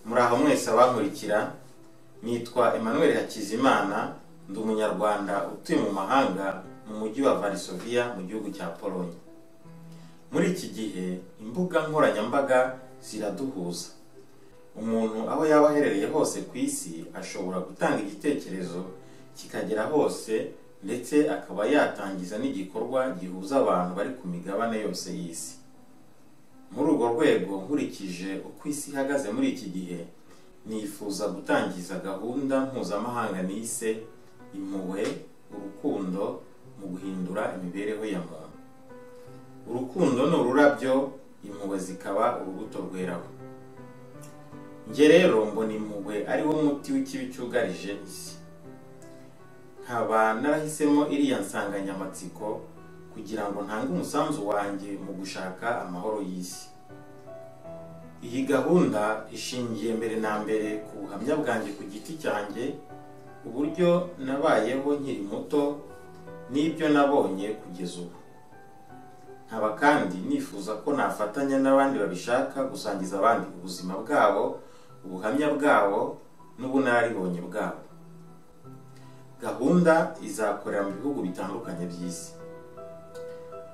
Muraho mwese abankurikira, nitwa Emmanuel Hakizimana, ndi umunyarwanda utuye mu mahanga mu mujyi wa Varsovia mu gihugu cya Pologne. Muri iki gihe imbuga nkoranyambaga ziraduhuza. Umuntu aho yaba aherereye hose ku isi ashobora gutanga igitekerezo kikagera hose, ndetse akaba yatangiza n'igikorwa gihuza abantu bari ku migabane yose y'isi. Muri urwo rwego, nkurikije uko isi ihagaze muri iki gihe, nifuza gutangiza gahunda mpuzamahanga nise impuhwe, urukundo mu guhindura imibereho ya muntu. Urukundo ni ururabyo, impuhwe zikaba urubuto rweraho. Nge rero mbona impuhwe ari wo muti w'ikibi cyugarije isi. Nkaba narahisemo iriya nsanganyamatsiko kugira ngo ntange umusanzu wanjye mu gushaka amahoro y'isi. Iyi gahunda ishingiye mbere na mbere ku buhamya bwanjye ku giti cyanjye, uburyo nabayeho nkiri muto n'ibyo nabonye kugeza ubu. Nkaba kandi nifuza ko nafatanya n'abandi babishaka gusangiza abandi ubuzima bwabo, ubuhamya bwabo n'ubunararibonye bwabo. Gahunda izakorera mu bihugu bitandukanye by'isi.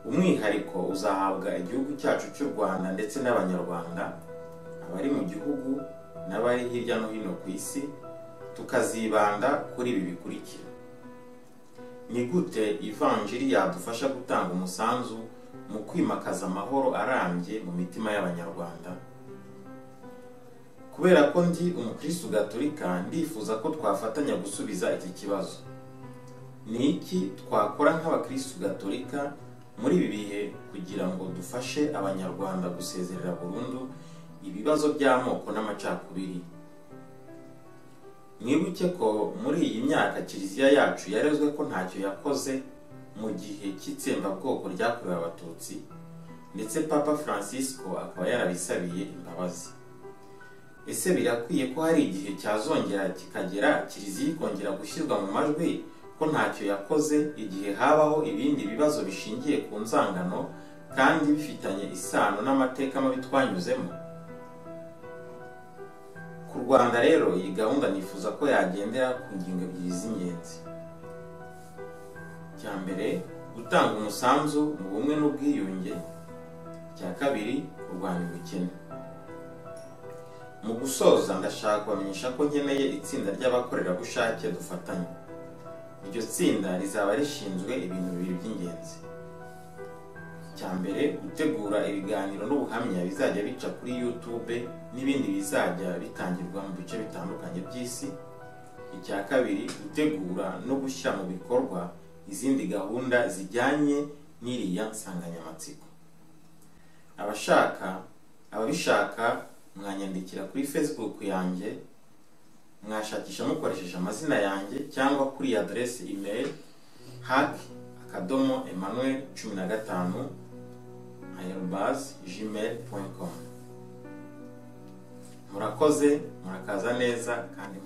Umwihariko uzahabwa igihugu cyacu cy'u Rwanda ndetse n'abanyarwanda, abari mu gihugu n'abari hirya no hino ku isi. Tukazibanda kuri ibi bikurikira: ni gute ivanjiri yadufasha gutanga umusanzu mu kwimakaza amahoro arambye mu mitima y'abanyarwanda. Kubera ko ndi umukristo gatolika, ndifuza ko twafatanya gusubiza iki kibazo. Ni iki twakora nk'abakristo gatolika muri ibi bihe kugira ngo dufashe abanyarwanda gusezerera burundu ibibazo by'amoko n'amacakubiri? Mwibuke ko muri iyi myaka kiliziya yacu yarezwe ko ntacyo yakoze mu gihe cy'itsembabwoko ryakorewe Abatutsi, ndetse Papa Francisco akaba yarabisabiye imbabazi. Ese birakwiye ko hari igihe cyazongera kikagera kiliziya ikongera gushyirwa mu majwi ko ntacyo yakoze igihe habaho ibindi bibazo bishingiye ku nzangano kandi bifitanye isano n'amateka mabi twanyuzemo? Ku Rwanda rero, iyi gahunda nifuza ko yagendera ku ngingo ebyiri z'ingenzi. Icya mbere, gutanga umusanzu mu bumwe n'ubwiyunge. Icya kabiri, kurwanya ubukene. Mu gusoza, ndashaka kubamenyesha ko nkeneye itsinda ry'abakorerabushake dufatanya. Iryo tsinda rizaba rishinzwe ibintu bibiri by'ingenzi. Icya mbere, gutegura ibiganiro n'ubuhamya bizajya bica kuri YouTube n'ibindi bizajya bitangirwa mu bice bitandukanye by'isi. Icya kabiri, gutegura no gushyira mu bikorwa izindi gahunda zijyanye n'iriya nsanganyamatsiko. Ababishaka mwanyandikira kuri Facebook yanjye, mwashakisha mukoresheje amazina yanjye, cyangwa kuri adresse email hack@emmanuel15@gmail.com. Murakoze, murakaza neza kandi